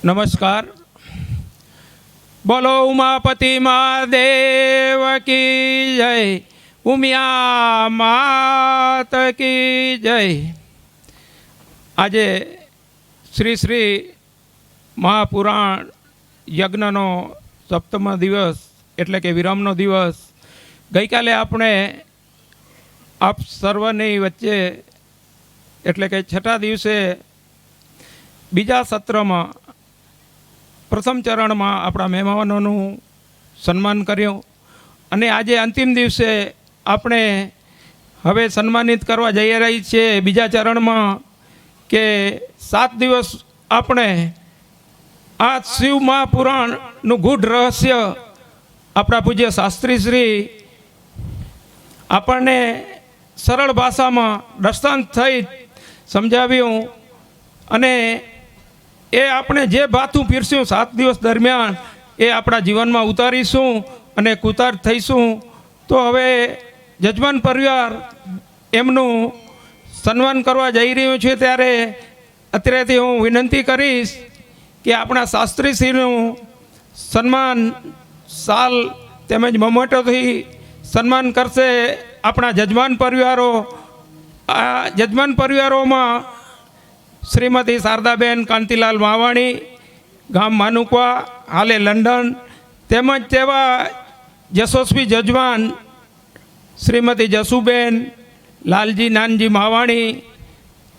નમસ્કાર. બોલો ઉમાપતિ મહાદેવ કી જય, ઉમિયા માત કી જય. આજે શ્રી શ્રી મહાપુરાણ યજ્ઞનો સપ્તમ દિવસ એટલે કે વિરામનો દિવસ. ગઈકાલે આપણે આપ સર્વની વચ્ચે એટલે કે છઠ્ઠા દિવસે બીજા સત્રમાં પ્રથમ ચરણમાં આપણા મહેમાનોનું સન્માન કર્યું અને આજે અંતિમ દિવસે આપણે હવે સન્માનિત કરવા જઈ રહી છીએ બીજા ચરણમાં કે 7 દિવસ આપણે આ શિવ મહાપુરાણનું ગૂઢ રહસ્ય આપણા પૂજ્ય શાસ્ત્રી શ્રી આપણને સરળ ભાષામાં દ્રષ્ટાંત થઈ સમજાવ્યું અને એ આપણે જે ભાતું પીરસ્યું 7 દિવસ દરમિયાન એ આપણા જીવનમાં ઉતારીશું અને કૃતાર્થ થઈશું. તો હવે જજમાન પરિવાર એમનું સન્માન કરવા જઈ રહ્યું છે ત્યારે અત્યારેથી હું વિનંતી કરીશ કે આપણા શાસ્ત્રીશ્રીનું સન્માન શાલ તેમજ મમોટોથી સન્માન કરશે આપણા જજમાન પરિવારો. આ જજમાન પરિવારોમાં શ્રીમતી શારદાબેન કાંતિલાલ માવાણી, ગામ માનુકવા, હાલે લંડન, તેમજ તેવા યશસ્વી જજમાન શ્રીમતી જસુબેન લાલજી નાનજી માવાણી,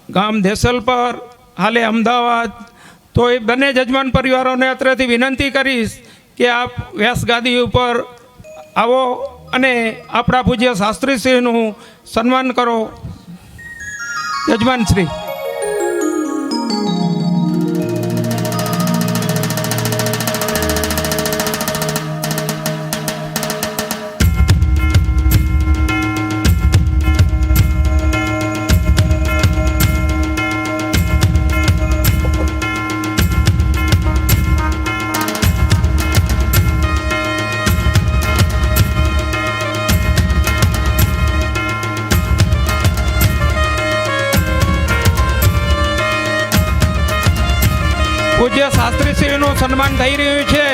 ગામ દેસલપર, હાલે અમદાવાદ. તો એ બંને જજમાન પરિવારોને અત્રેથી વિનંતી કરીશ કે આપ વ્યાસગાદી ઉપર આવો અને આપણા પૂજ્ય શાસ્ત્રીશ્રીનું સન્માન કરો. જજમાન શ્રી. પૂજ્ય શાસ્ત્રીશ્રીનું સન્માન થઈ રહ્યું છે.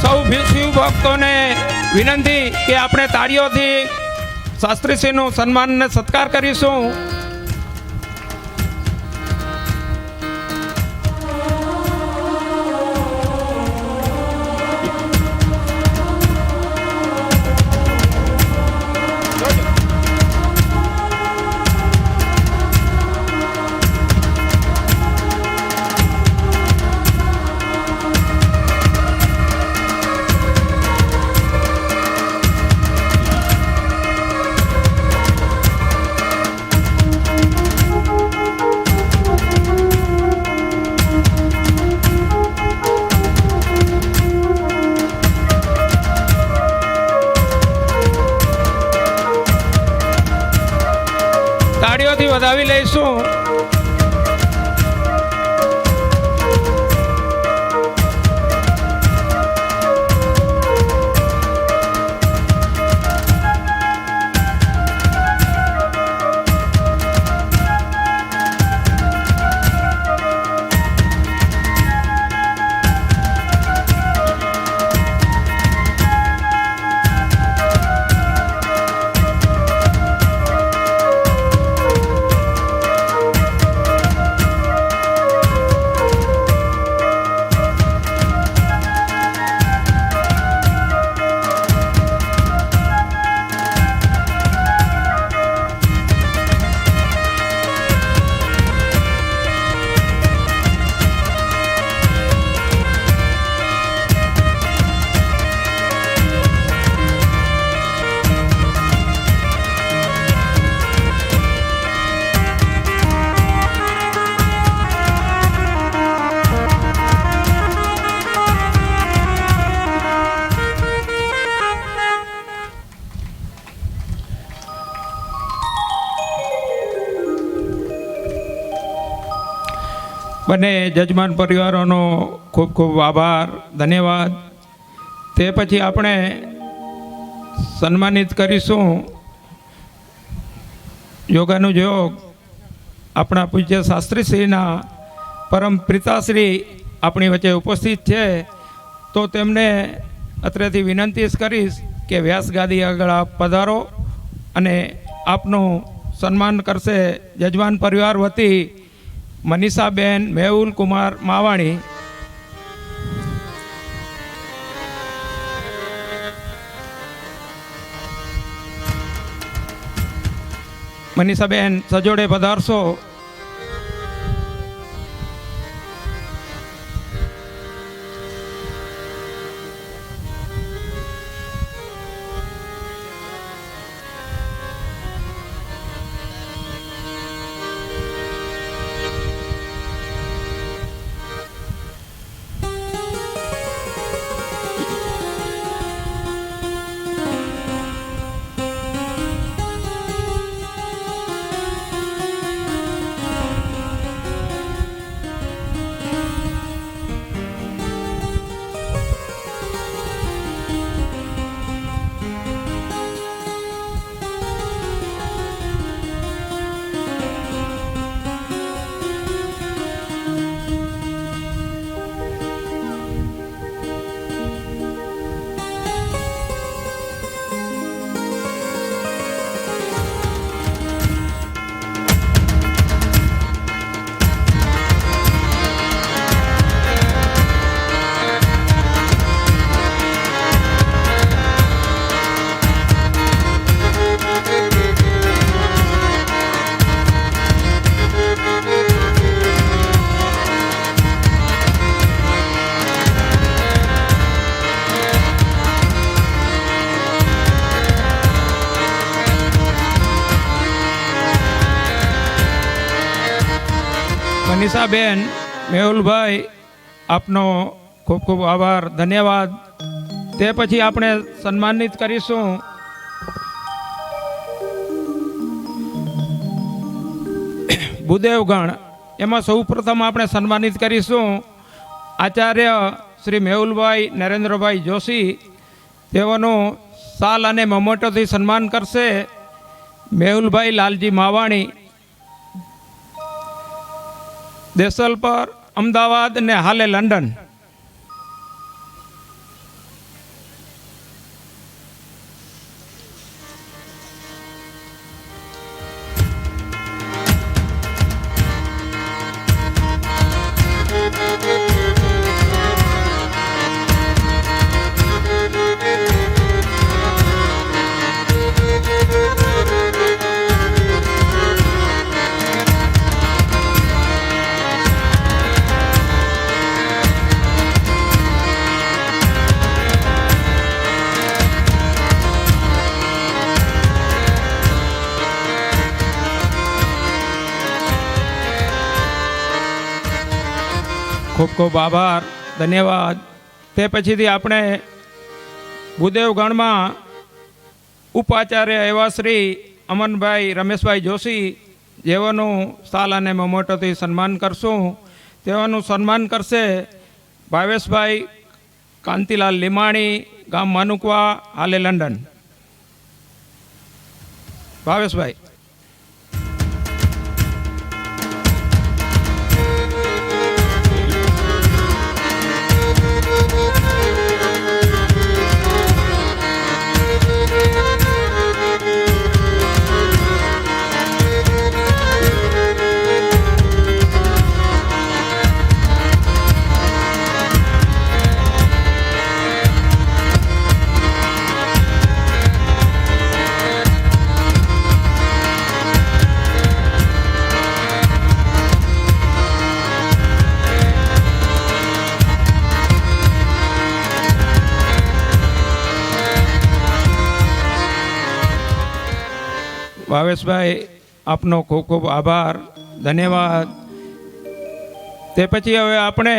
સૌ શિવ ભક્તોને વિનંતી કે આપણે તાળીઓથી શાસ્ત્રીશ્રીનું સન્માનને સત્કાર કરીશું. તાળીઓથી વધાવી લઈશું. બંને જજમાન પરિવારોનો ખૂબ ખૂબ આભાર, ધન્યવાદ. તે પછી આપણે સન્માનિત કરીશું યોગાનુયોગ આપણા પૂજ્ય શાસ્ત્રીશ્રીના પરમ પિતાશ્રી આપણી વચ્ચે ઉપસ્થિત છે, તો તેમને અત્રેથી વિનંતી કરીશ કે વ્યાસગાદી આગળ આપ પધારો અને આપનું સન્માન કરશે જજમાન પરિવાર વતી મનીષાબેન મેહુલ કુમાર માવાણી. મનીષાબેન સજોડે પધારશો. મનીષાબેન મેહુલભાઈ, આપનો ખૂબ ખૂબ આભાર, ધન્યવાદ. તે પછી આપણે સન્માનિત કરીશું ભૂદેવગણ. એમાં સૌ પ્રથમ આપણે સન્માનિત કરીશું આચાર્ય શ્રી મેહુલભાઈ નરેન્દ્રભાઈ જોશી. તેઓનું શાલ અને મમોટોથી સન્માન કરશે મેહુલભાઈ લાલજી માવાણી. દેસલપર, અમદાવાદ ને હાલે લંડન. ખૂબ ખૂબ આભાર, ધન્યવાદ. તે પછીથી આપણે ભૂદેવગણમાં ઉપાચાર્ય એવા શ્રી અમનભાઈ રમેશભાઈ જોશી, જેઓનું શાલ અને મમોટોથી સન્માન કરશું. તેઓનું સન્માન કરશે ભાવેશભાઈ કાંતિલાલ લીમાણી, ગામ માનુકવા, હાલે લંડન. ભાવેશભાઈ. ભાવેશભાઈ, આપનો ખૂબ ખૂબ આભાર, ધન્યવાદ. તે પછી હવે આપણે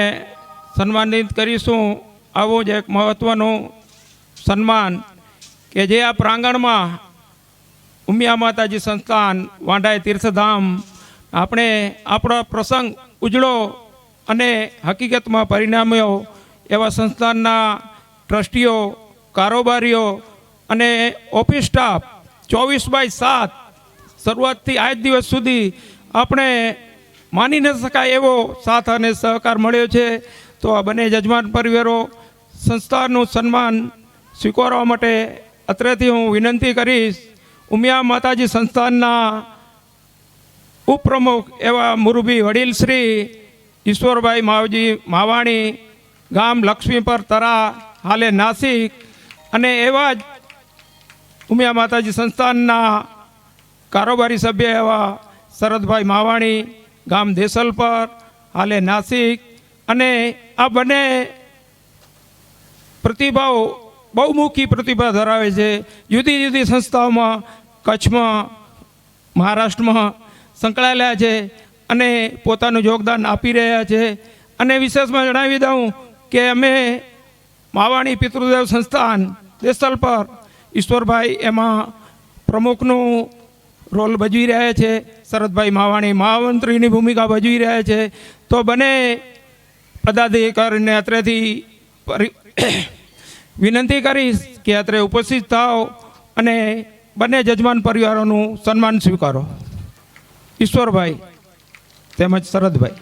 સન્માનિત કરીશું આવું જ એક મહત્ત્વનું સન્માન કે જે આ પ્રાંગણમાં ઉમિયા માતાજી સંસ્થાન વાંઢાઈ તીર્થધામ આપણે આપણો પ્રસંગ ઉજળો અને હકીકતમાં પરિણામ્યો એવા સંસ્થાનના ટ્રસ્ટીઓ, કારોબારીઓ અને ઓફિસ સ્ટાફ 24/7 શરૂઆતથી આજ દિવસ સુધી આપણે માની ન શકાય એવો સાથ અને સહકાર મળ્યો છે. તો આ બંને યજમાન પરિવારો સંસ્થાનું સન્માન સ્વીકારવા માટે અત્રેથી હું વિનંતી કરીશ. ઉમિયા માતાજી સંસ્થાનના ઉપપ્રમુખ એવા મુરબી વડીલ શ્રી ઈશ્વરભાઈ માવજી માવાણી, ગામ લક્ષ્મીપર તરા, હાલે નાસિક, અને એવા જ ઉમિયા માતાજી સંસ્થાનના કારોબારી સભ્ય એવા શરદભાઈ માવાણી, ગામ દેસલપર, હાલે નાસિક, અને આ બંને પ્રતિભાઓ બહુમુખી પ્રતિભા ધરાવે છે. જુદી જુદી સંસ્થાઓમાં કચ્છમાં, મહારાષ્ટ્રમાં સંકળાયેલા છે અને પોતાનું યોગદાન આપી રહ્યા છે. અને વિશેષમાં જણાવી દઉં કે અમે માવાણી પિતૃદેવ સંસ્થાન દેસલપર, ઈશ્વરભાઈ એમાં પ્રમુખનું રોલ ભજવી રહ્યા છે, શરદભાઈ માવાણી મહામંત્રીની ભૂમિકા ભજવી રહ્યા છે. તો બંને પદાધિકારીને અત્રેથી વિનંતી કરીશ કે અત્રે ઉપસ્થિત થાઓ અને બંને યજમાન પરિવારોનું સન્માન સ્વીકારો. ઈશ્વરભાઈ તેમજ શરદભાઈ.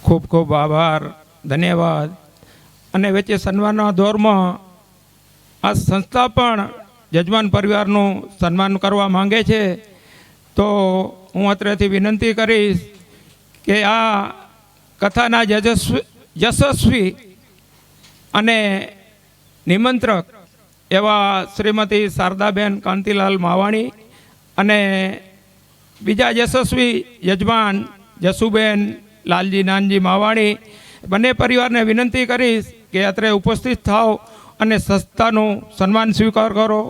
ખૂબ ખૂબ આભાર, ધન્યવાદ. અને વચ્ચે સન્માનના દોરમાં આ સંસ્થા પણ યજમાન પરિવારનું સન્માન કરવા માંગે છે. તો હું અત્રેથી વિનંતી કરીશ કે આ કથાના યશસ્વી અને નિમંત્રક એવા શ્રીમતી શારદાબેન કાંતિલાલ માવાણી અને બીજા યશસ્વી યજમાન જસુબેન લાલજી નાનજી માવાણી, બંને પરિવારને વિનંતી કરીશ કે અત્રે ઉપસ્થિત થાઓ અને સંસ્થાનું સન્માન સ્વીકાર કરો.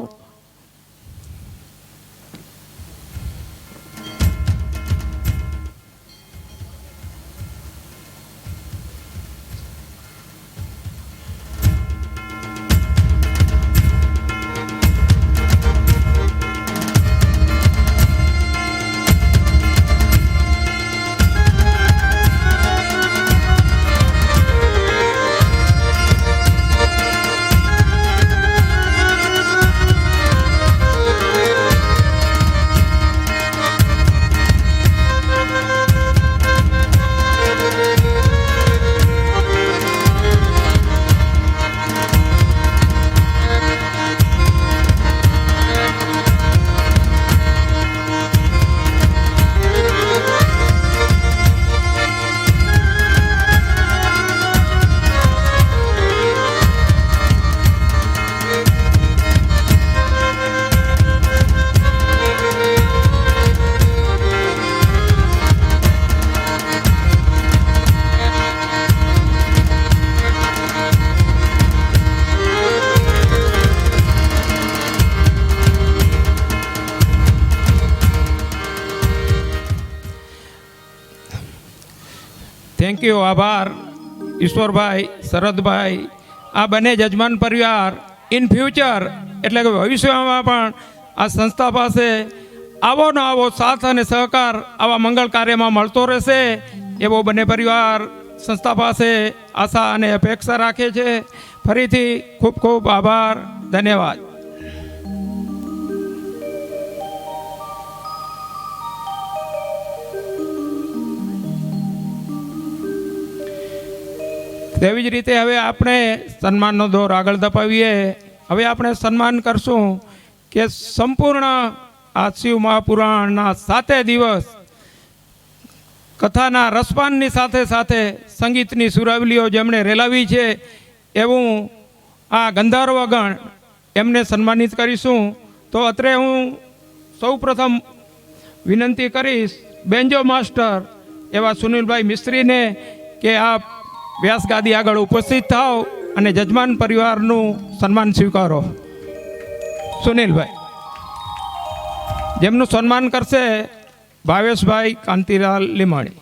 થેન્ક યુ, આભાર ઈશ્વરભાઈ, શરદભાઈ. આ બંને યજમાન પરિવાર ઇન ફ્યુચર એટલે કે ભવિષ્યમાં પણ આ સંસ્થા પાસે આવો ને આવો સાથ અને સહકાર આવા મંગળ કાર્યમાં મળતો રહેશે એવો બંને પરિવાર સંસ્થા પાસે આશા અને અપેક્ષા રાખે છે. ફરીથી ખૂબ ખૂબ આભાર, ધન્યવાદ. તેવી જ રીતે હવે આપણે સન્માનનો દોર આગળ ધપાવીએ. હવે આપણે સન્માન કરશું કે સંપૂર્ણ આ શિવ મહાપુરાણના 7 દિવસ કથાના રસપાનની સાથે સાથે સંગીતની સુરાવલીઓ જેમણે રેલાવી છે એવું આ ગંધર્વગણ એમને સન્માનિત કરીશું. તો અત્રે હું સૌ પ્રથમ વિનંતી કરીશ બેન્જો માસ્ટર એવા સુનિલભાઈ મિસ્ત્રીને કે આપ વ્યાસગાદી આગળ ઉપસ્થિત થાઓ અને જજમાન પરિવારનું સન્માન સ્વીકારો. સુનિલભાઈ, જેમનું સન્માન કરશે ભાવેશભાઈ કાંતિલાલ લીમાણી.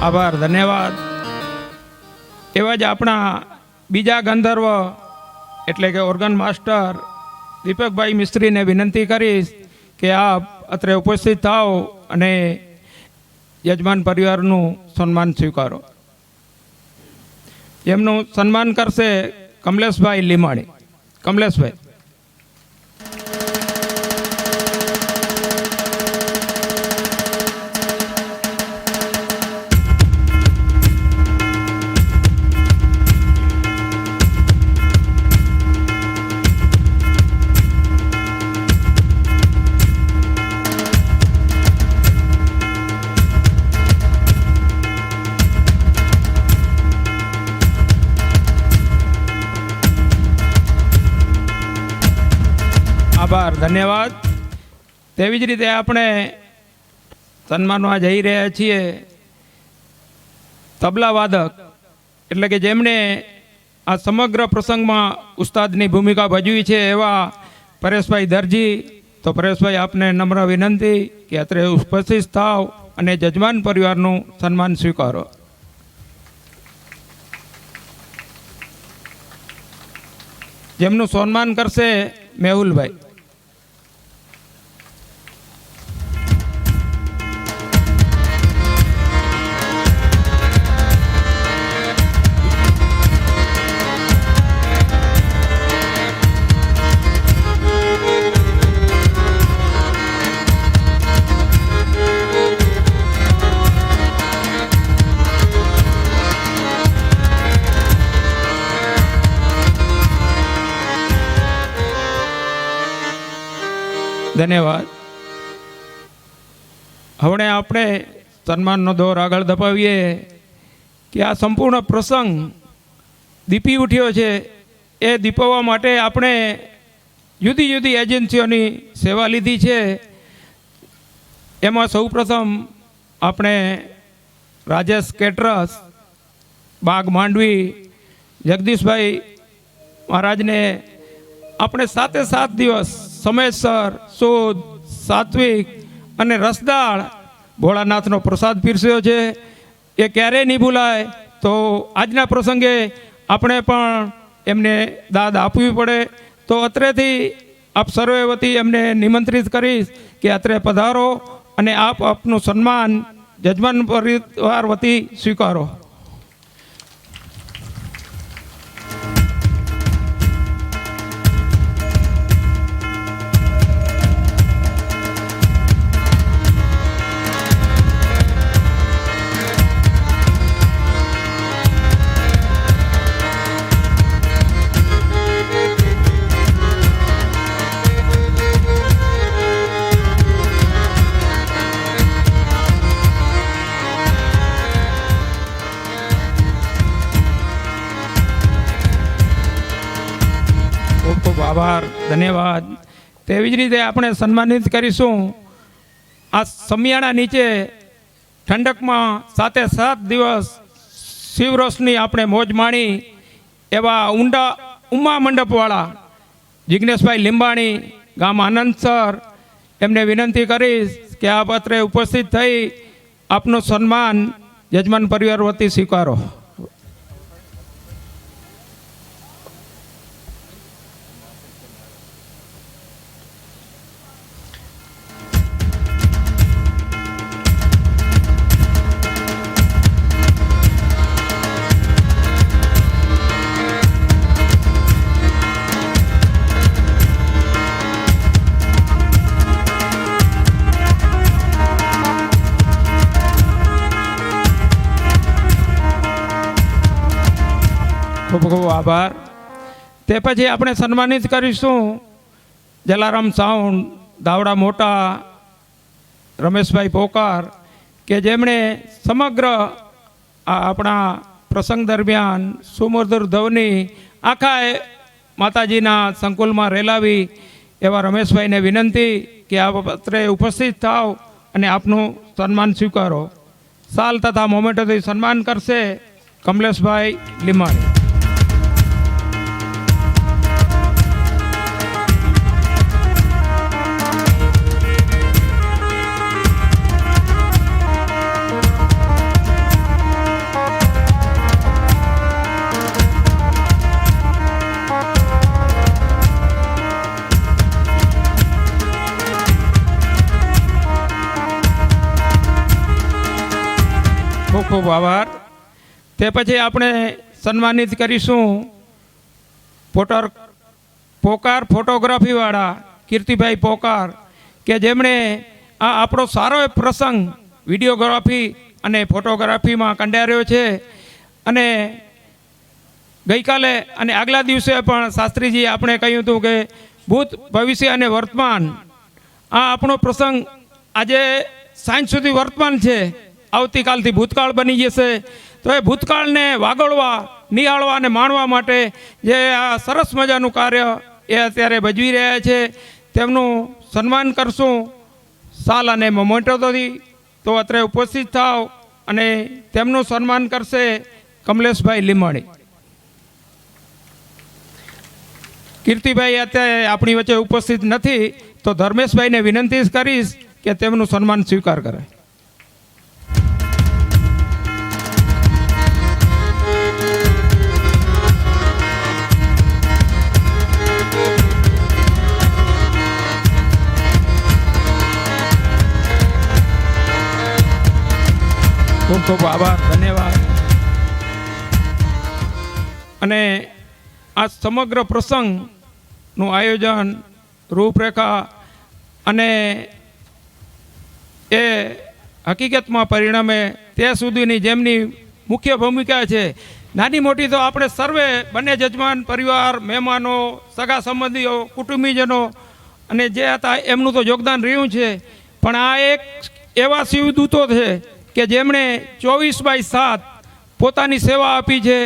આભાર, ધન્યવાદ. એવા જ આપણા બીજા ગંધર્વ એટલે કે ઓર્ગન માસ્ટર દીપકભાઈ મિસ્ત્રીને વિનંતી કરીશ કે આપ અત્રે ઉપસ્થિત થાઓ અને યજમાન પરિવારનું સન્માન સ્વીકારો. એમનું સન્માન કરશે કમલેશભાઈ લીમાણી. કમલેશભાઈ. આભાર, ધન્યવાદ. તેવી જ રીતે આપણે સન્માનવા જઈ રહ્યા છીએ તબલા વાદક એટલે કે જેમણે આ સમગ્ર પ્રસંગમાં ઉસ્તાદની ભૂમિકા ભજવી છે એવા પરેશભાઈ દરજી. તો પરેશભાઈ, આપને નમ્ર વિનંતી કે અત્રે ઉપસ્થિત થાવ અને જજમાન પરિવારનું સન્માન સ્વીકારો. જેમનું સન્માન કરશે મેહુલભાઈ. ધન્યવાદ. હવે આપણે સન્માનનો દોર આગળ ધપાવીએ કે આ સંપૂર્ણ પ્રસંગ દીપી ઉઠ્યો છે. એ દીપવવા માટે આપણે જુદી જુદી એજન્સીઓની સેવા લીધી છે. એમાં સૌ પ્રથમ આપણે રાજેશ કેટરસ, બાગ માંડવી, જગદીશભાઈ મહારાજને આપણે 7 દિવસ સમયસર શુદ્ધ, સાત્વિક અને રસદાળ ભોળાનાથનો પ્રસાદ પીરસ્યો છે. એ ક્યારેય નહીં ભૂલાય. તો આજના પ્રસંગે આપણે પણ એમને દાદ આપવી પડે. તો અત્રેથી આપ સર્વે વતી એમને નિમંત્રિત કરીશ કે અત્રે પધારો અને આપ આપનું સન્માન જજમાન પરિવાર વતી સ્વીકારો. આભાર, ધન્યવાદ. તેવી જ રીતે આપણે સન્માનિત કરીશું આ સમિયાણા નીચે ઠંડકમાં 7 દિવસ શિવરોશની આપણે મોજ માણી એવા ઉમા મંડપવાળા જિજ્ઞેશભાઈ લીંબાણી ગામ આનંદસર એમને વિનંતી કરીશ કે આપ અત્રે ઉપસ્થિત થઈ આપનું સન્માન યજમાન પરિવાર વતી સ્વીકારો. ખૂબ ખૂબ આભાર. તે પછી આપણે સન્માનિત કરીશું જલારામ સાઉન્ડ દાવડા મોટા રમેશભાઈ પોકાર કે જેમણે સમગ્ર આપણા પ્રસંગ દરમિયાન સુમધુર ધવની આખા માતાજીના સંકુલમાં રેલાવી એવા રમેશભાઈને વિનંતી કે આપ અત્રે ઉપસ્થિત થાવ અને આપનું સન્માન સ્વીકારો. સાલ તથા મોમેન્ટોથી સન્માન કરશે કમલેશભાઈ લીમાણી. ખૂબ ખૂબ આભાર. તે પછી આપણે સન્માનિત કરીશું પોકાર ફોટોગ્રાફીવાળા કીર્તિભાઈ પોકાર કે જેમણે આ આપણો સારો પ્રસંગ વિડીયોગ્રાફી અને ફોટોગ્રાફીમાં કંડાર્યો છે. અને ગઈકાલે અને આગલા દિવસે પણ શાસ્ત્રીજી આપણે કહ્યું હતું કે ભૂત ભવિષ્ય અને વર્તમાન આ આપણો પ્રસંગ આજે સાંજ સુધી વર્તમાન છે, આવતીકાલથી ભૂતકાળ બની જશે. તો એ ભૂતકાળને વાગોળવા નિહાળવા અને માણવા માટે જે આ સરસ મજાનું કાર્ય એ અત્યારે ભજવી રહ્યા છે તેમનું સન્માન કરશું સાલ અને મોમેન્ટોથી. તો અત્રે ઉપસ્થિત થાવ અને તેમનું સન્માન કરશે કમલેશભાઈ લીમાણી. કીર્તિભાઈ અત્યારે આપણી વચ્ચે ઉપસ્થિત નથી તો ધર્મેશભાઈને વિનંતી કરીશ કે તેમનું સન્માન સ્વીકાર કરે. ખૂબ ખૂબ આભાર, ધન્યવાદ. અને આ સમગ્ર પ્રસંગનું આયોજન રૂપરેખા અને એ હકીકતમાં પરિણમે ત્યાં સુધીની જેમની મુખ્ય ભૂમિકા છે, નાની મોટી તો આપણે સર્વે બંને જજમાન પરિવાર, મહેમાનો, સગા સંબંધીઓ, કુટુંબીજનો અને જે હતા એમનું તો યોગદાન રહ્યું છે. પણ આ એક એવા શિવદૂતો છે કે જેમણે 24/7 પોતાની સેવા આપી છે,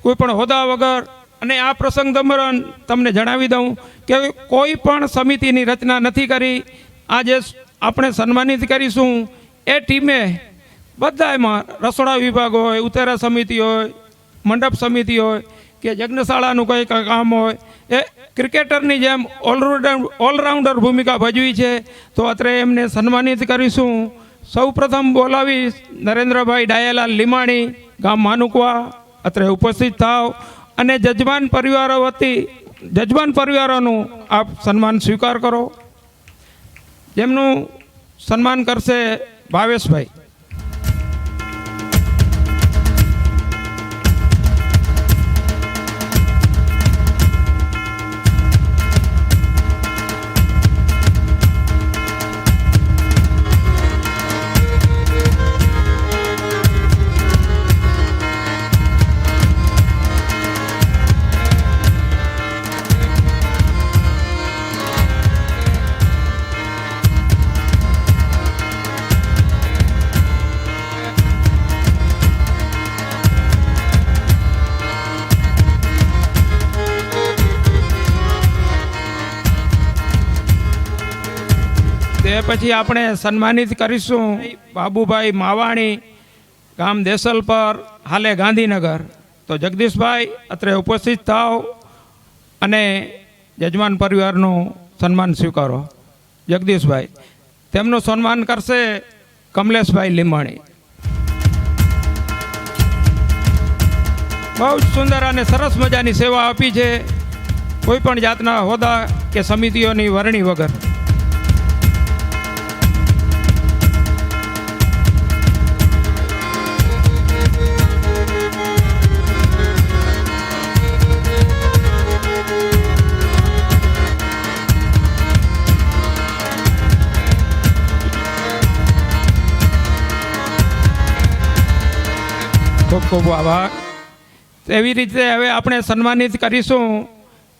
કોઈ પણ હોદ્દા વગર. અને આ પ્રસંગ દરમિયાન તમને જણાવી દઉં કે કોઈ પણ સમિતિની રચના નથી કરી. આજે આપણે સન્માનિત કરીશું એ ટીમે બધા એમાં રસોડા વિભાગ હોય, ઉતારા સમિતિ હોય, મંડપ સમિતિ હોય કે યજ્ઞશાળાનું કંઈ કામ હોય, એ ક્રિકેટરની જેમ ઓલરાઉન્ડર ભૂમિકા ભજવી છે. તો અત્રે એમને સન્માનિત કરીશું. સૌ પ્રથમ બોલાવીશ નરેન્દ્રભાઈ ડાયાલાલ લીમાણી ગામ માનુકવા. અત્રે ઉપસ્થિત થાવ અને જજમાન પરિવારોનું આપ સન્માન સ્વીકાર કરો. જેમનું સન્માન કરશે ભાવેશભાઈ. તે પછી આપણે સન્માનિત કરીશું બાબુભાઈ માવાણી, ગામ દેસલપર, હાલે ગાંધીનગર. તો જગદીશભાઈ અત્રે ઉપસ્થિત થાવ અને યજમાન પરિવારનું સન્માન સ્વીકારો. જગદીશભાઈ, તેમનું સન્માન કરશે કમલેશભાઈ લીંબાણી. બહુ જ સુંદર અને સરસ મજાની સેવા આપી છે, કોઈ પણ જાતના હોદ્દા કે સમિતિઓની વરણી વગર. ખૂબ ખૂબ આભાર. એવી રીતે હવે આપણે સન્માનિત કરીશું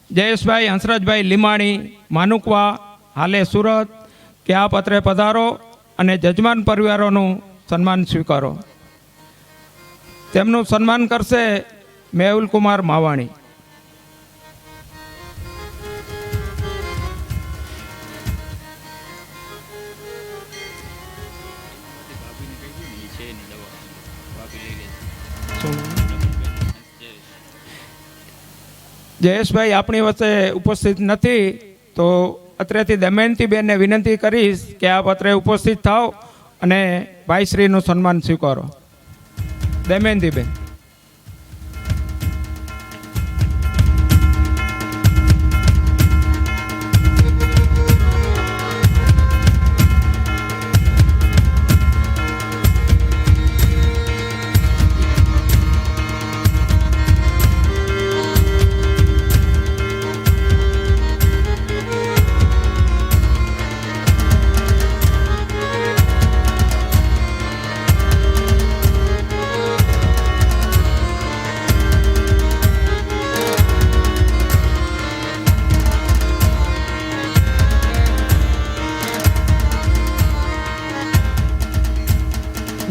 જયેશભાઈ હંસરાજભાઈ લીંબાણી, માનુકવા, હાલે સુરત, કે આપ અત્રે પધારો અને જજમાન પરિવારોનું સન્માન સ્વીકારો. તેમનું સન્માન કરશે મેહુલકુમાર માવાણી. જયેશભાઈ આપણી વચ્ચે ઉપસ્થિત નથી, તો અત્રેથી દમયંતીબેનને વિનંતી કરીશ કે આપ અત્રે ઉપસ્થિત થાવ અને ભાઈશ્રીનું સન્માન સ્વીકારો. દમયંતીબેન.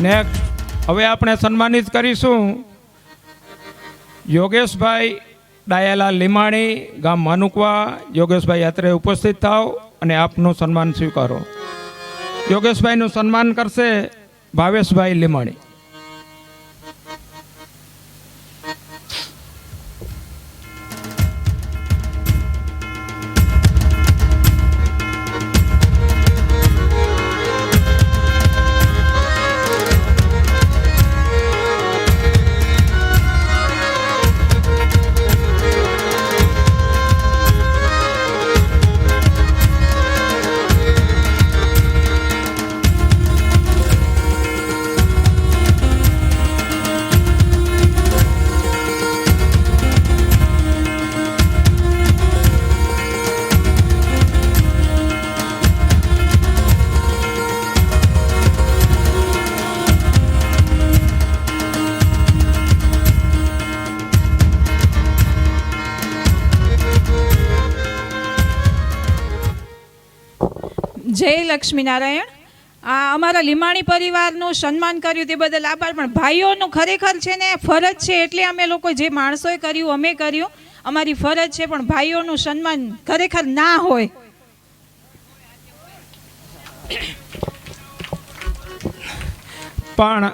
નેક્સ્ટ હવે આપણે સન્માનિત કરીશું યોગેશભાઈ ડાયાલા લીંબાણી, ગામ માનુકવા. યોગેશભાઈ અત્રે ઉપસ્થિત થાવ અને આપનું સન્માન સ્વીકારો. યોગેશભાઈનું સન્માન કરશે ભાવેશભાઈ લીંબાણી. જય લક્ષ્મીનારાયણ. આ અમારા લીંબાણી પરિવારનું સન્માન કર્યું તે બદલ આભાર. પણ ભાઈઓનું ખરેખર છે ને ફરજ છે, એટલે અમે લોકો જે માણસોએ કર્યું અમે કર્યું, અમારી ફરજ છે. પણ ભાઈઓનું સન્માન ખરેખર ના હોય. પણ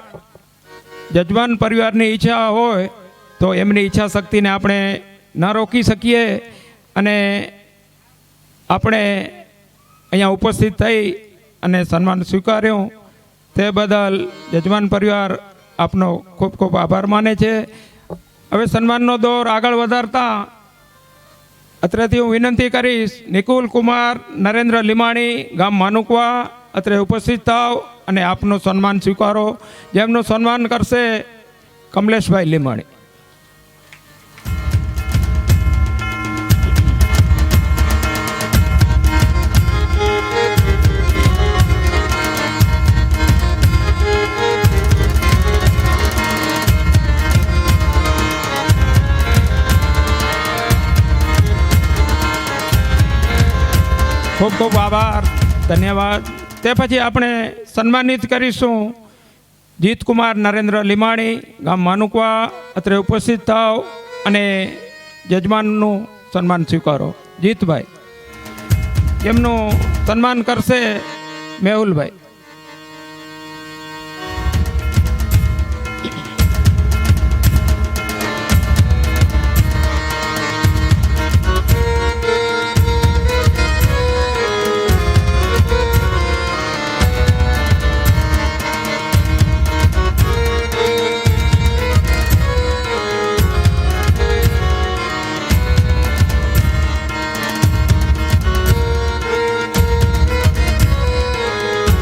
જજમાન પરિવારની ઈચ્છા હોય તો એમની ઈચ્છા શક્તિને આપણે ન રોકી શકીએ, અને આપણે અહીંયા ઉપસ્થિત થઈ અને સન્માન સ્વીકાર્યું તે બદલ જજમાન પરિવાર આપનો ખૂબ ખૂબ આભાર માને છે. હવે સન્માનનો દોર આગળ વધારતા અત્રેથી હું વિનંતી કરીશ નિકુલ કુમાર નરેન્દ્ર લીંબાણી, ગામ માનુકવા, અત્રે ઉપસ્થિત થાવ અને આપનું સન્માન સ્વીકારો. જેમનું સન્માન કરશે કમલેશભાઈ લીંબાણી. ખૂબ ખૂબ આભાર, ધન્યવાદ. તે પછી આપણે સન્માનિત કરીશું જીતકુમાર નરેન્દ્ર લીંબાણી, ગામ માનુકવા, અત્રે ઉપસ્થિત થાવ અને જજમાનનું સન્માન સ્વીકારો. જીતભાઈ, એમનું સન્માન કરશે મેહુલભાઈ.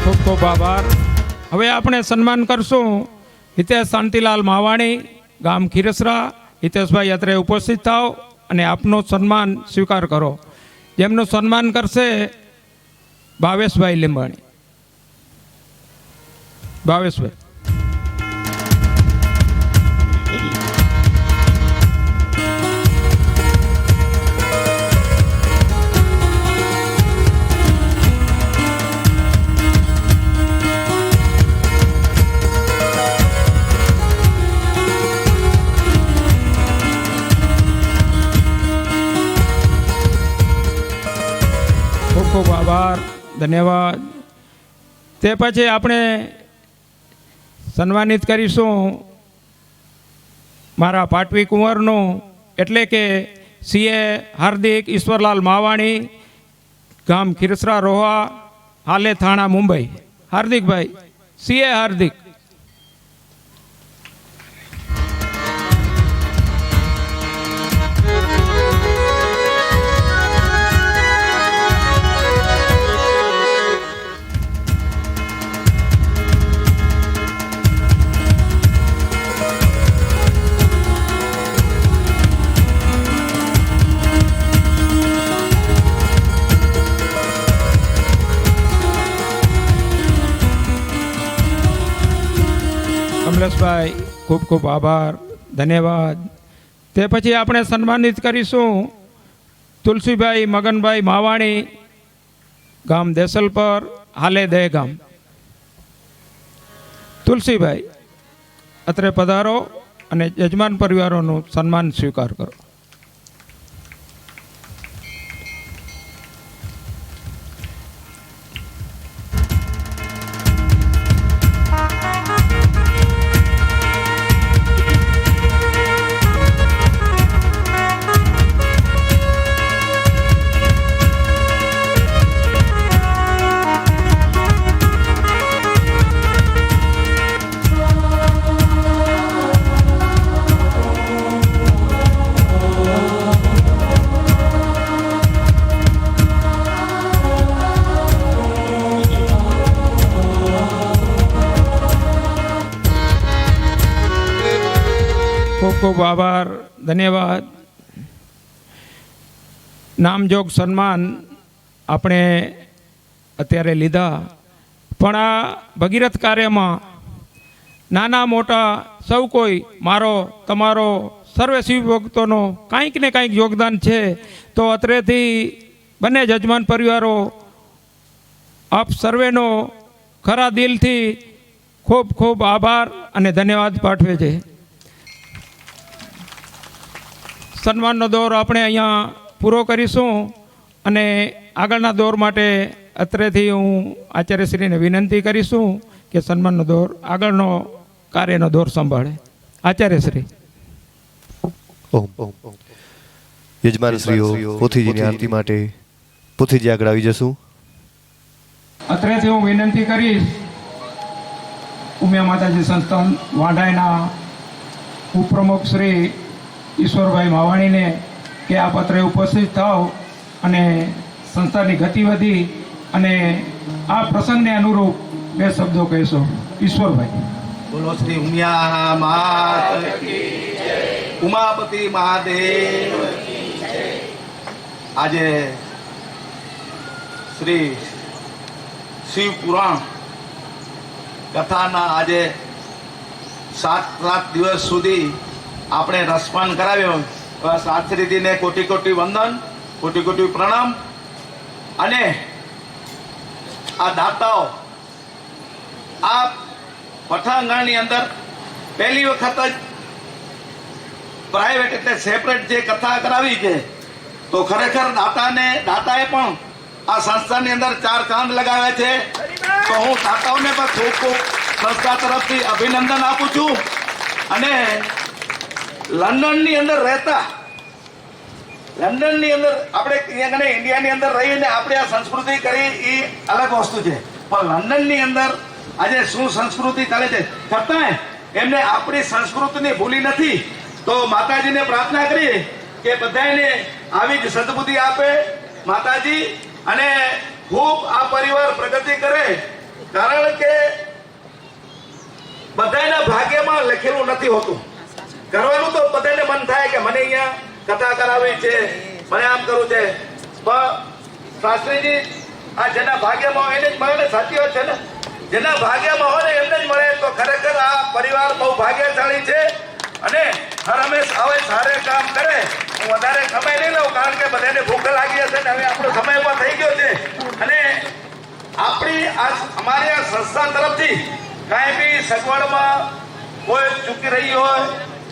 ખૂબ ખૂબ આભાર. હવે આપણે સન્માન કરશું હિતેશ શાંતિલાલ માવાણી, ગામ ખીરસરા. હિતેશભાઈ અત્રે ઉપસ્થિત થાવ અને આપનું સન્માન સ્વીકાર કરો. જેમનું સન્માન કરશે ભાવેશભાઈ લીંબાણી. ભાવેશભાઈ. ખૂબ ખૂબ આભાર, ધન્યવાદ. તે પછી આપણે સન્માનિત કરીશું મારા પાટવી કુંવરનું, એટલે કે સીએ હાર્દિક ઈશ્વરલાલ માવાણી, ગામ ખીરસરા રોહા, હાલે થાણા મુંબઈ. હાર્દિકભાઈ, સીએ હાર્દિક. કમલેશભાઈ, ખૂબ ખૂબ આભાર, ધન્યવાદ. તે પછી આપણે સન્માનિત કરીશું તુલસીભાઈ મગનભાઈ માવાણી, ગામ દેસલપર, હાલે દહેગામ. તુલસીભાઈ, અત્રે પધારો અને યજમાન પરિવારોનું સન્માન સ્વીકાર કરો. ખૂબ ખૂબ આભાર, ધન્યવાદ. નામજોગ સન્માન આપણે અત્યારે લીધા, પણ આ ભગીરથ કાર્યમાં નાના મોટા સૌ કોઈ, મારો તમારો સર્વે શિવ ભક્તોનો કાંઈક ને કાંઈક યોગદાન છે. તો અત્રેથી બંને જજમાન પરિવારો આપ સર્વેનો ખરા દિલથી ખૂબ ખૂબ આભાર અને ધન્યવાદ પાઠવે છે. સન્માનનો દોર આપણે અહીંયા પૂરો કરીશું અને આગળના દોર માટે અત્રેથી હું આચાર્યશ્રીને વિનંતી કરીશું કે સન્માનનો દોર, આગળનો કાર્યનો દોર સંભાળે. આચાર્યશ્રી. યજમાનશ્રીઓ, પોથીજીની આરતી માટે પોથીજી આગળ આવી જશું. અત્રેથી હું વિનંતી કરીશ ઉમિયા માતાજી સંસ્થાન વાંઢાઈના ઉપપ્રમુખ શ્રી ઈશ્વરભાઈ માવાણીને કે આ પત્રે ઉપસ્થિત થાવ અને સંસ્થાની ગતિવિધિ અને આ પ્રસંગને અનુરૂપ બે શબ્દો કહેશો. ઈશ્વરભાઈ. બોલો શ્રી ઉમિયા માત કી જય. ઉમાપતિ મહાદેવ કી જય. આજે શ્રી શિવ પુરાણ કથાના આજે 7 દિવસ સુધી આપણે રસપાન કરાવ્યો. શાસ્ત્રીજીને કોટી કોટી વંદન, કોટી કોટી પ્રણામ. અને આ દાતાઓ આ પઠાંગણની અંદર પહેલી વખત જ પ્રાઇવેટ એટલે સેપરેટ જે કથા કરાવી છે, તો ખરેખર દાતાએ પણ આ સંસ્થાની અંદર 4 ચાંદ લગાવ્યા છે. તો હું કાકાઓને પણ ખૂબ ખૂબ સંસ્થા તરફથી અભિનંદન આપું છું. અને લંડનની અંદર રહેતા, લંડનની અંદર આપણે અહીંયા કને ઇન્ડિયાની અંદર રહીને આપણે આ સંસ્કૃતિ કરી એ અલગ વસ્તુ છે, પણ લંડનની અંદર આજે શું સંસ્કૃતિ ચાલે છે છતાંય એમને આપણી સંસ્કૃતિને ભૂલી નથી. તો માતાજીને પ્રાર્થના કરીએ કે બધાને આવી જ સદબુદ્ધિ આપે માતાજી, અને ખૂબ આ પરિવાર પ્રગતિ કરે. કારણ કે બધાના ભાગ્યમાં લખેલું નથી હોતું. કરવાનું તો બધાને મન થાય કે મને અહીંયા કથા કરાવી છે, મને આમ કરવું છે, પણ શાસ્ત્રીજી આ જેના ભાગ્યમાં હોય એને જ મળે ને. સાચી વાત છે ને, જેના ભાગ્યમાં હોય ને એમને જ મળે. તો ખરેખર આ પરિવાર બહુ ભાગ્યશાળી છે. અને હર હંમેશ આવે સારે કામ કરે. હું વધારે સમય નહીં લઉં, કારણ કે બધાને ભૂખ લાગી હશે ને હવે આપણો સમય પણ થઈ ગયો છે. અને આપણી અમારી આ સંસ્થા તરફથી કાંઈ બી સગવડમાં કોઈ ચૂકી રહી હોય,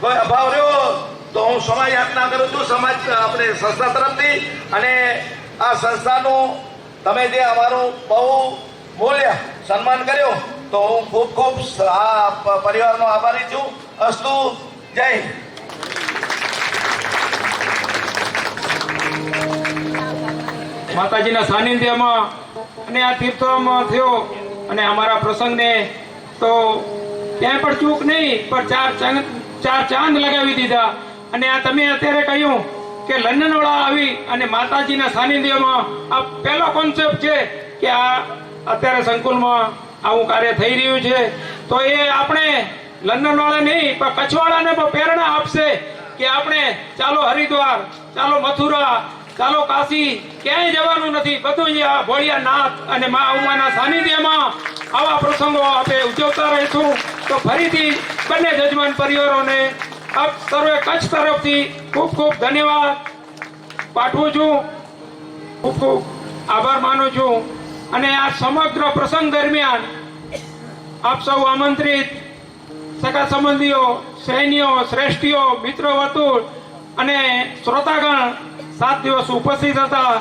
કોઈ અભાવ રહ્યો તો હું ક્ષમા યાચના કરું છું સમાજ આપણે સંસ્થા તરફથી. અને આ સંસ્થાનું તમે જે અમારું બહુ મૂલ્ય સન્માન કર્યો તો હું ખૂબ ખૂબ આ પરિવારનો આભારી છું. અસ્તુ, જય હિન્દ. માતાજીના સાનિધ્યમાં અને આ તીર્થોમાં થયો અને અમારા પ્રસંગને તો ક્યાંય પણ ચૂક નહીં, પણ ચાર ચાંદ લગાવી દીધા. અને આ તમે અત્યારે કહ્યું કે લંડનવાળા આવી અને માતાજીના સાનિધ્યમાં આ પહેલો કોન્સેપ્ટ છે કે આ અત્યારે સંકુલમાં આવું કાર્ય થઈ રહ્યું છે. તો એ આપણે લંડનવાળા નહીં પણ કચ્છવાળાને પણ પ્રેરણા આપશે કે આપણે ચાલો હરિદ્વાર, ચાલો મથુરા, ચાલો કાશી, ક્યાંય જવાનું નથી, બધું આ ભોળિયાનાથ અને મા ઉમાના સાનિધ્યમાં આવા પ્રસંગો આપણે ઉજવતા રહીશું. તો ફરીથી બંને જજમાન પરિવારોને આપ સર્વે કચ્છ તરફથી ખૂબ ખૂબ ધન્યવાદ પાઠવું છું, ખૂબ ખૂબ આભાર માનું છું. અને આ સમગ્ર પ્રસંગ દરમિયાન આપ સૌ આમંત્રિત સગા સંબંધીઓ, સૈન્યો, શ્રેષ્ઠીઓ, મિત્રો વર્તુળ અને શ્રોતાગણ 7 દિવસ ઉપસ્થિત હતા.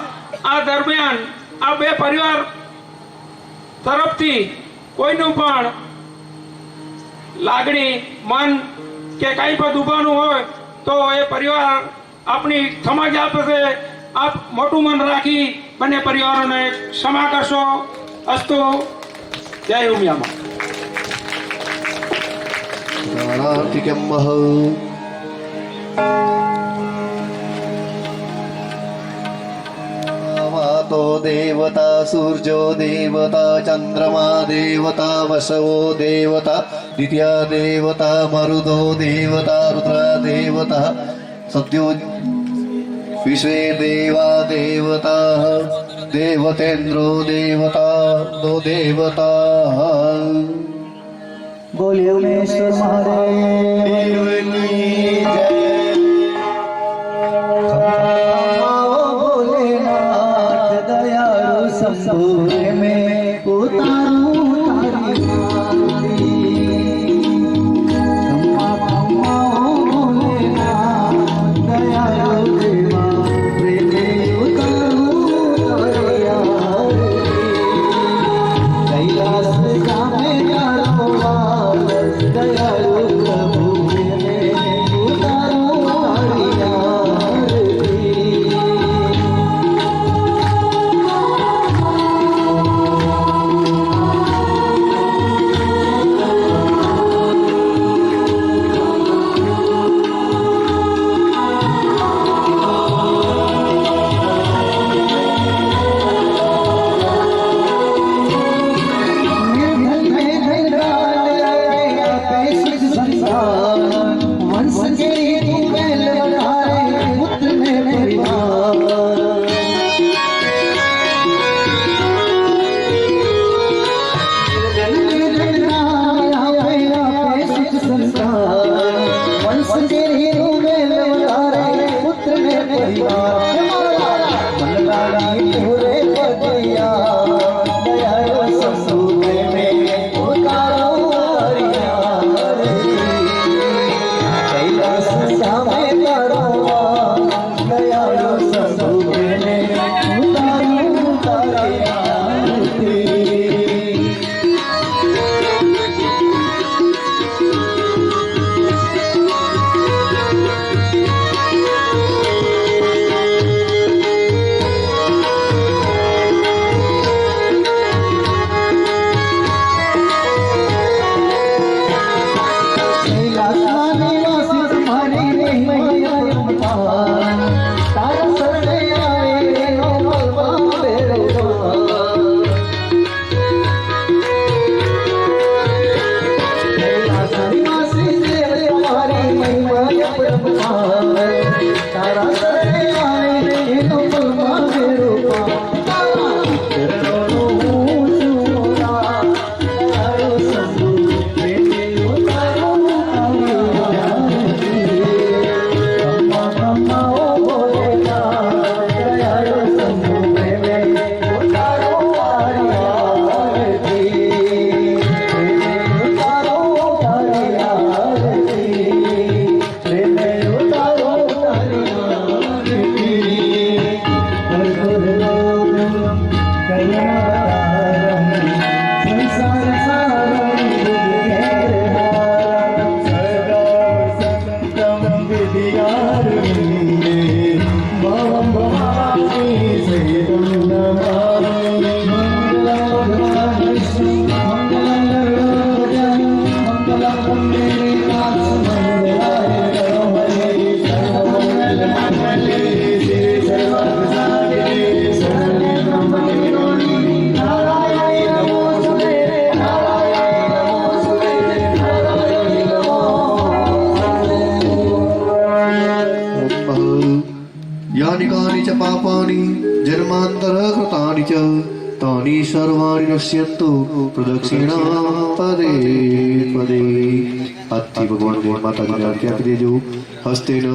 આ દરમિયાન આ બે પરિવાર તરફથી કોઈનું પણ લાગણી, મન કે કંઈ પણ દુભાનું હોય તો એ પરિવાર આપણી સમજ આપશે. આપ મોટું મન રાખી બંને પરિવારોને ક્ષમા કરશો. અસ્તુ, જય ઉમિયામાં. तो देवता सूर्यो देवता चंद्रमा देवता वसवो देवता द्वितीया देवता मरुदो देवता रुद्र देवता सद्यो विश्वे देवा देवता देवतेन्द्रो देवता नो देवता. बोले उमेश्वर महादेवनी जय. भोलेनाथ दयालु शंभु में कर्माणि सर्वाणि नश्यन्तु प्रदक्षिणा पदे पदे। આજથી ભગવાનને માતાજીને આરતી આપી દેજો. હસ્તેન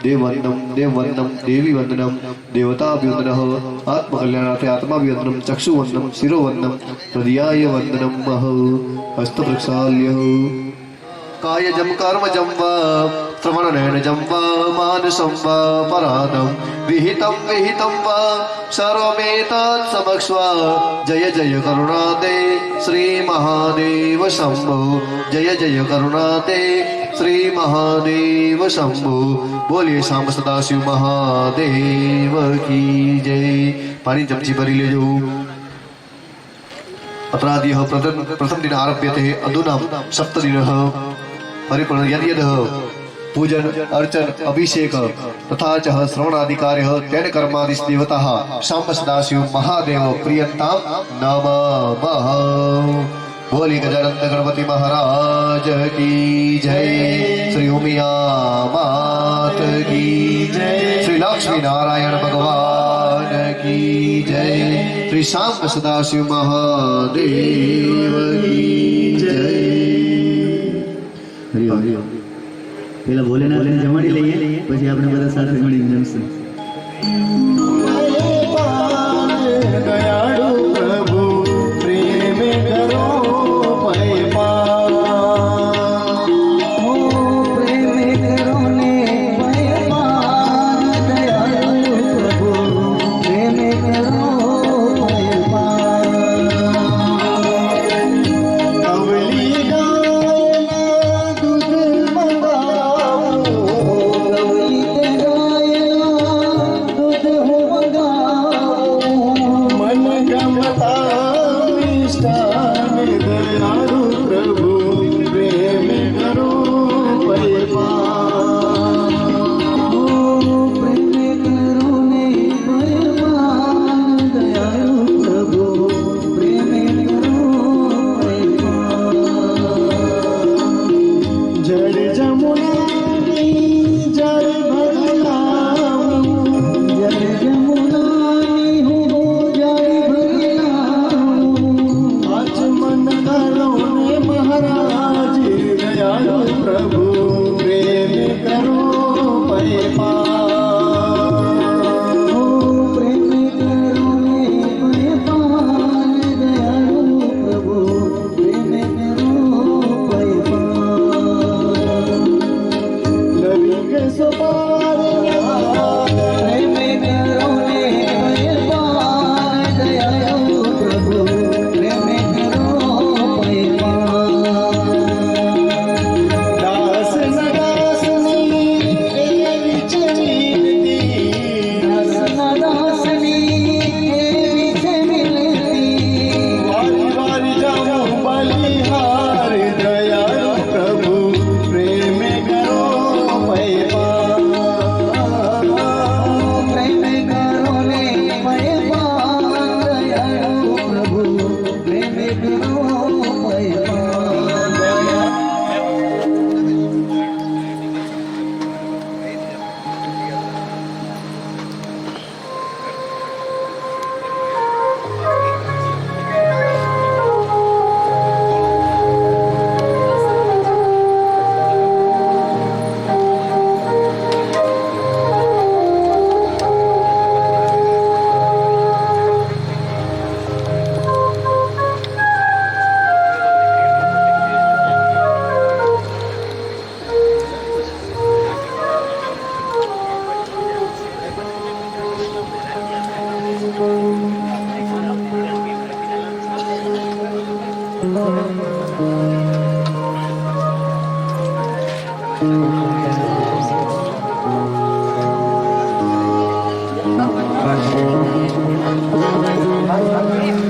દેવવંદનમ દેવવંદનમ દેવીવંદનમ દેવતાભ્યવંદનઃ આત્મકલ્યાણાર્થે આત્માભ્યવંદનમ ચક્ષુવંદનમ શિરોવંદનમ હૃદયાય વંદનમ હસ્તપ્રક્ષાલ્ય. કાયજમ કર્મજમ વા શ્રવણનયનજમ વા માનસમ વા પરાદમ વિહિતમ વિહિતમ વા સર્વમેતત્ સમક્ષ્વા. જય જય કરુણાદે શ્રી મહાદેવ શંભો. જય જય કરુણાદે શ્રી મહાદેવ શંભો. બોલીએ શામ સદાશિવ મહાદેવ કી જય. પાણી ચમચી ભરી લેજો. अपराधीः प्रथम दिन आरभ्यते अधुना सप्तदिनः परिपूर्ण यद यद पूजन अर्चन अभिषेक तथा च श्रवणाधिकार्यः तेन कर्मादिश देवताः शाम्ब सदाशिव महादेव प्रियन्तां नमः. बोली गजानंद गणपति महाराज की जय. श्री उमिया मात की जय. श्री लक्ष्मी नारायण भगवान की जय. श्री शाम्ब सदाशिव महादेव की जय. હરિઓમ. પેલા ભોલેનાથને જમાડી લઈએ, પછી આપણે બધા સાથે મળીને જમશું. દયાળુ પ્રભુ પ્રેમ કરો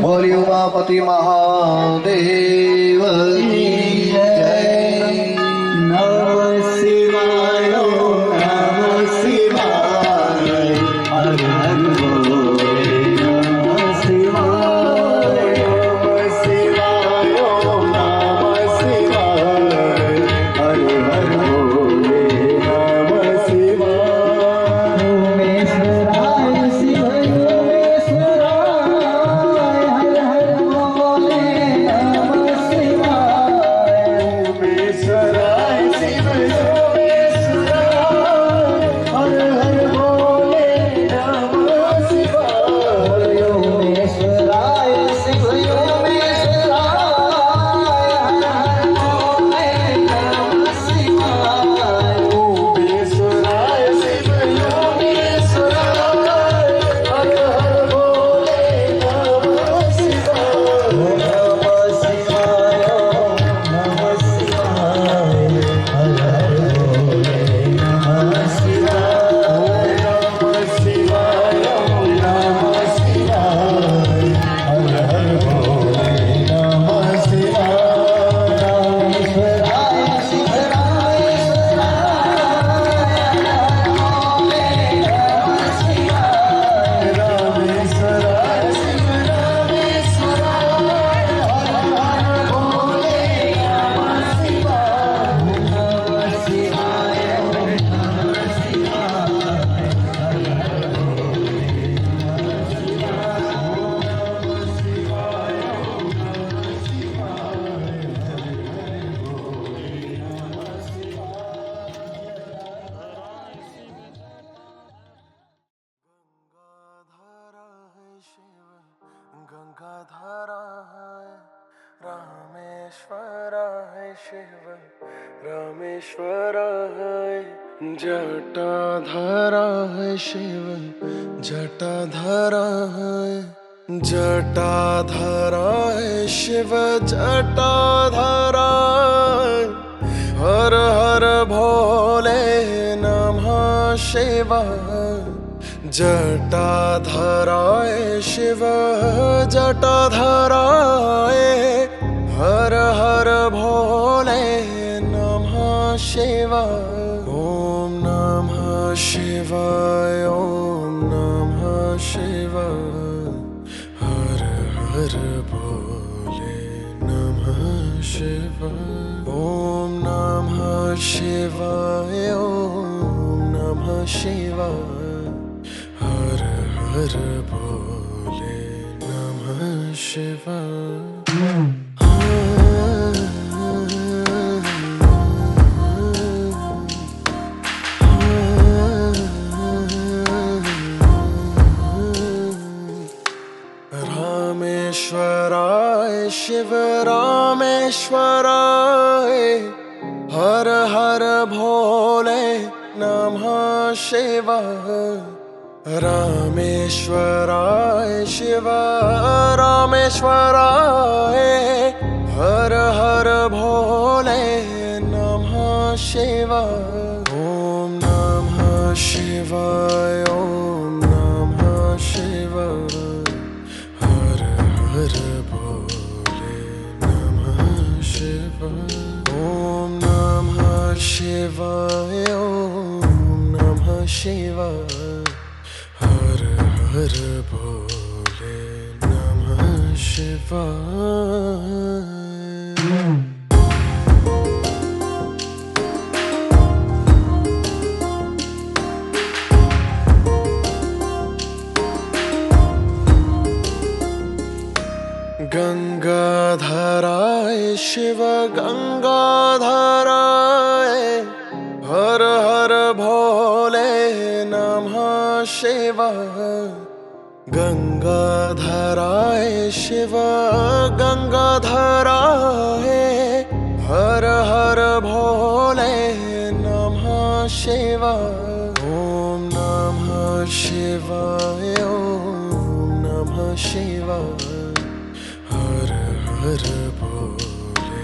बोली उमापति महादेव की जय। नमः शिवाय नमः शिवाय हर हर बोले नमः शिवाय नमः शिवाय नमः शिवाय हर हर बोले नमः शिवाय। उमेश्वराय शिव उमेश्वराय हर जटाधाराय शिव रामेश्वराय जटाधाराय शिव जटाधाराय जटाधाराय शिव जटाधाराय हर हर भोले नमः शिवाय जटाधाराय शिव जटाधाराय हर हर भोले नमः शिवाय ओम नमः शिवाय ओम नमः शिवाय हर हर भोले नमः शिवाय ओम नमः शिवाय ओम नमः शिवाय हर हर भोले नमः शिवाय रामेश्वराय शिव रामेश्वराय हर हर भोले नमः शिवाय रामेश्वराय शिव रामेश्वराय हर हर भोले नमः शिवाय ओम नमः शिवाय ओम नमः शिवाय हर हर भोले नमः शिवाय ओम नमः शिवाय ओम नमः शिवाय हर हर भोले नमः शिवाय गंगाधराय शिव गंगाधराय हर हर भोले नमः शिवाय गंगाधराय शिव गंगाधराय हर हर भोले नमः शिवाय ओम नमः शिवाय ओम नमः शिवाय हर हर भोले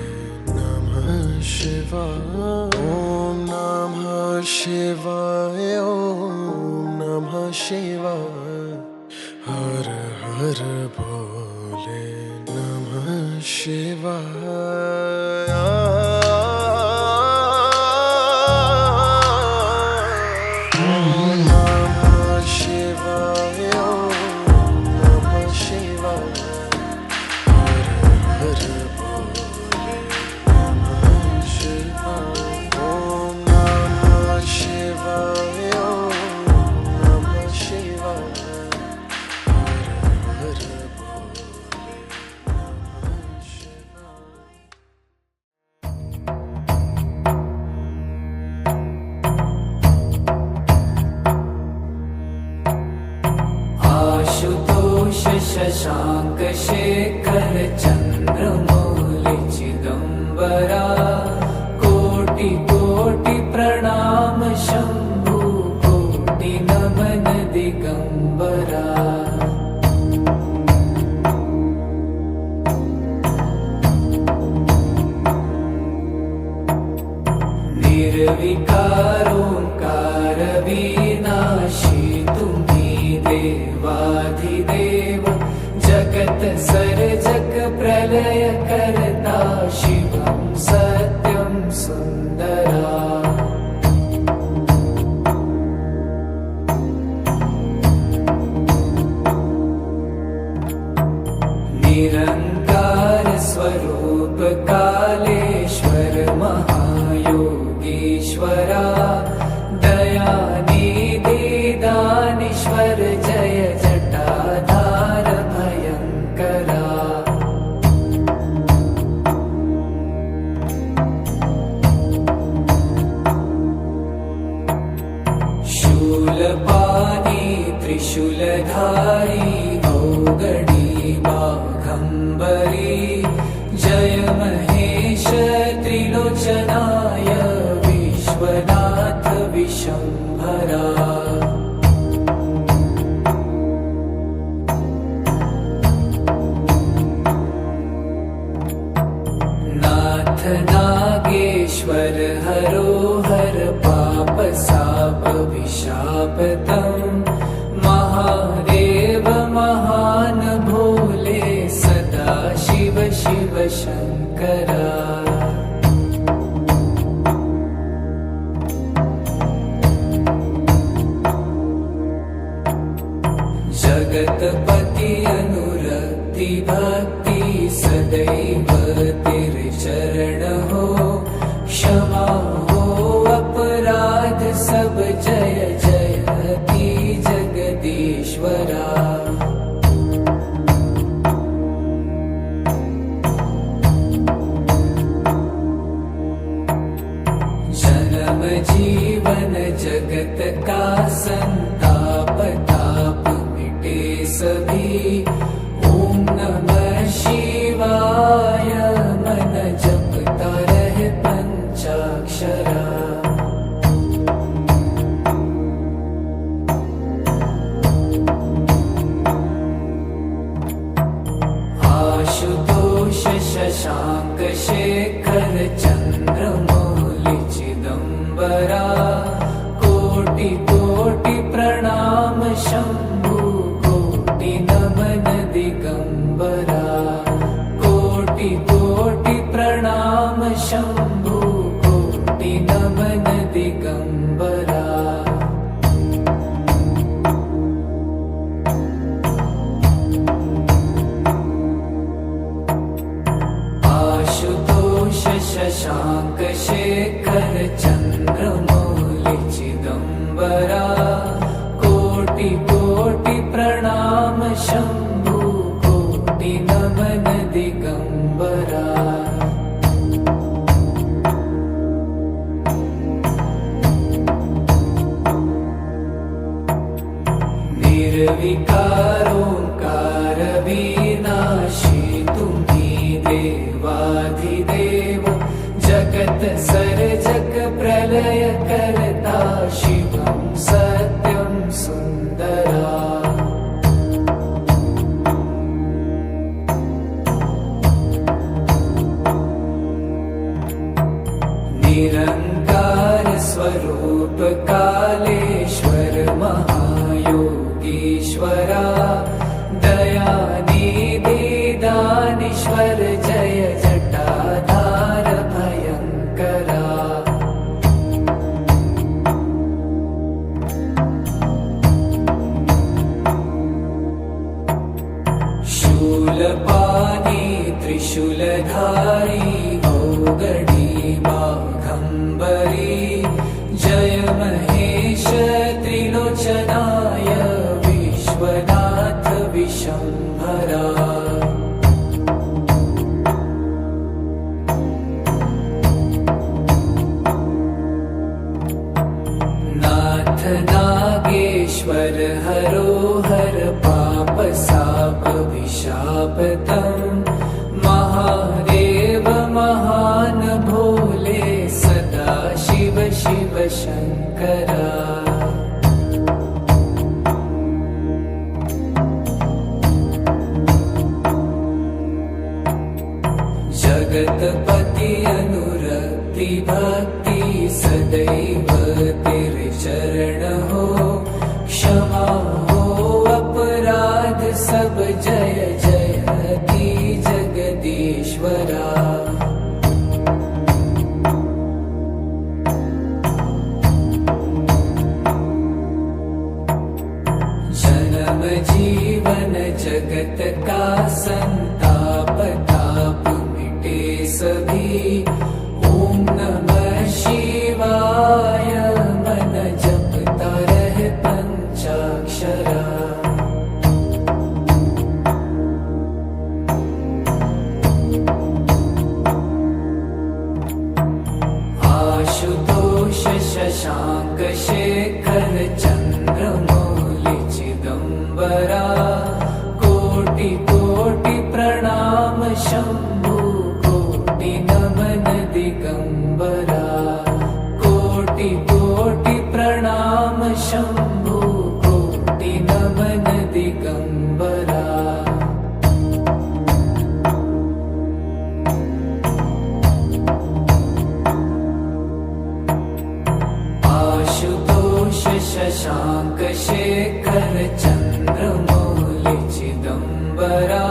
नमः शिवाय ओम नमः शिवाय ओम नमः शिवाय हर हर भोले नमः शिवाय शशांक शेखर चंद्रमौलि चिदंबरा कोटि कोटि प्रणाम शंभु कोटि नमन दिगंबरा निर्विकारोंकार विनाशी तुम्ही देवाधिदेव जगत सर्जक प्रलय करता शिवं सत्यं सुंदरा निरंकार स्वरूप कालेश्वर महायोगीश्वरा दयानिधि दानीश्वर जय जटाधार भयंकरा शूलपाणी त्रिशूलधारी औगणी बाघंबरी जय महेश नागेश्वर हरो हर पाप साप विशाप तम महादेव महान भोले सदा शिव शिव शंकरा जगतपति अनुरक्ति भक्ति सदैव तेरे चरण हो क्षमा हो अपराध सब जय जयति जगदीश्वरा जन्म जीवन जगत का संताप ताप मिटे सभी ओम नमः शिवाय मन जपता रहे पंचाक्षरा आशुतोष शशांक शेखर चंद्रमौलि चिदंबरा कोटि कोटि प्रणाम शंभु कोटि नमन दिगंबरा कोटि कोटि प्रणाम शंभु कोटि नमन दिगंबरा आशुतोष शशांक शेखर चंद्रमौलि चिदंबरा कोटि कोटि प्रणाम शंभु कोटि नमन दिगंबरा निर्विकारोंकार विनाशी तुम्ही देवाधिदेव जगत सर्जक प्रलय करता शिवं सत्यं सुंदरा निरंकार स्वरूप कालेश्वर महायोगीश्वरा दयानिधि दानीश्वर जय जटाधार भयंकरा शूलपाणी त्रिशूलधारी औगडी बाघंबरी जय महेश त्रिलोचनाय विश्वनाथ विशंभरा नाथ नागेश्वर हरो हर पाप साप विशाप तम महादेव महान भोले सदा शिव शिव शंकरा जगतपति अनुरक्ति भक्ति सदैव तेरे चरण हो क्षमा हो अपराध सब जय जयति जगदीश्वरा जन्म जीवन जगत का संताप ताप मिटे सभी ओम नमः शिवाय मन जपता रहे पंचाक्षरा आशुतोष शशांक शेखर चंद्रमौलि चिदंबरा कोटि कोटि प्रणाम शंभु कोटि नमन दिगंबरा कोटि कोटि प्रणाम शंभु कोटि नमन दिगंबरा शशाङ्क शेखर चन्द्रमौलि चिदम्बरा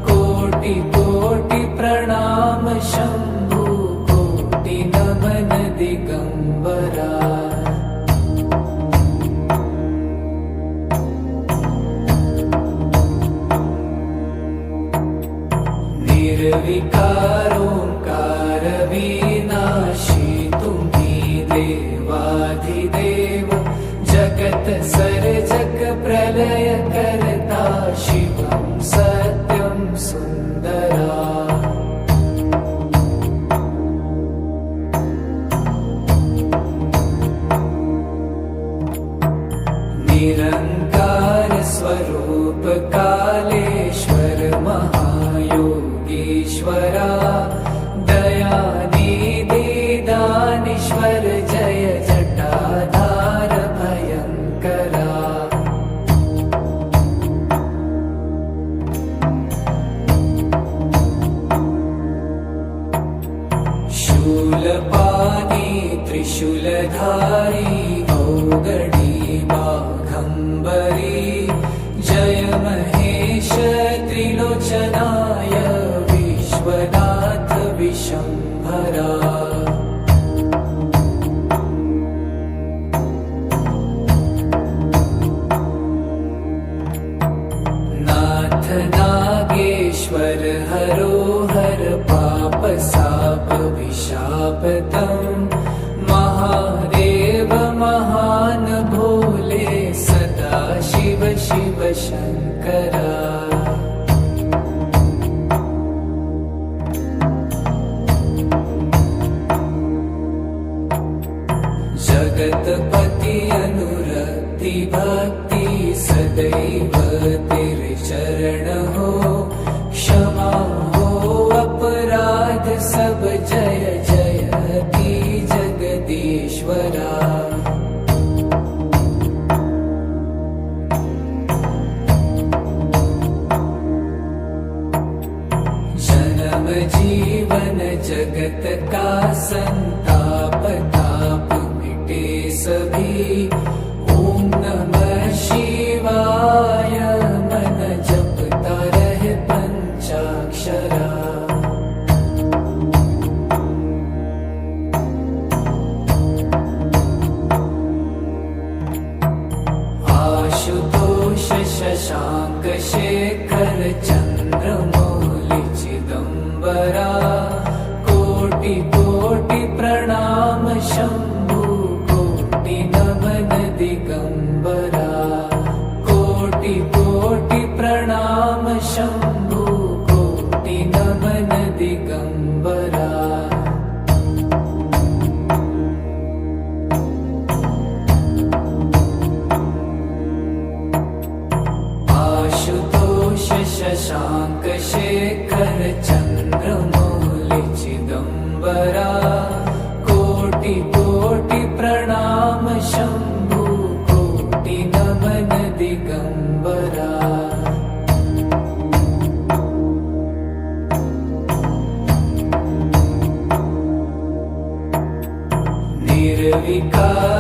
कोटि कोटि प्रणाम शम्भु कोटि नमन दिगम्बरा निर्विकारोऽकार विनाशी तुम्ही देवाधिदेव जगत सर्जक प्रलय करता शिवं सत्यं सुन्दरा निरंकार स्वरूप कालेश्वर महायोगीश्वरा दयानिधि दानीश्वर जय जटाधार भयंकरा शूलपाणी त्रिशूलधारी औगडी बाघंबरी जय महेश त्रिलोचनाय विश्वनाथ विशंभरा नाथ नागेश्वर हरोहर पाप साप विशापतम् महादेव महान भोले सदा शिव शिव शंकरा जगतपति अनुरक्ति भक्ति सदैव तेरे चरण हो क्षमा हो अपराध सब जय जयति जगदीश्वरा जन्म जीवन जगत का संताप ताप मिटे सभी ओम नमः शिवाय मन जपता रहे पंचाक्षरा आशुतोष शशांक शेखर चन्द्रमौलि चिदम्बरा कोटि कोटि प्रणाम शम्भु कोटि नमन दिगम्बरा कोटि कोटि प्रणाम शम्भु कोटि नमन दिगम्बरा आशुतोष शशांक शेखर चन्द्रमौलि चिदम्बरा कोटि कोटि प्रणाम शम्भु कोटि नमन दिगम्बरा निर्विकार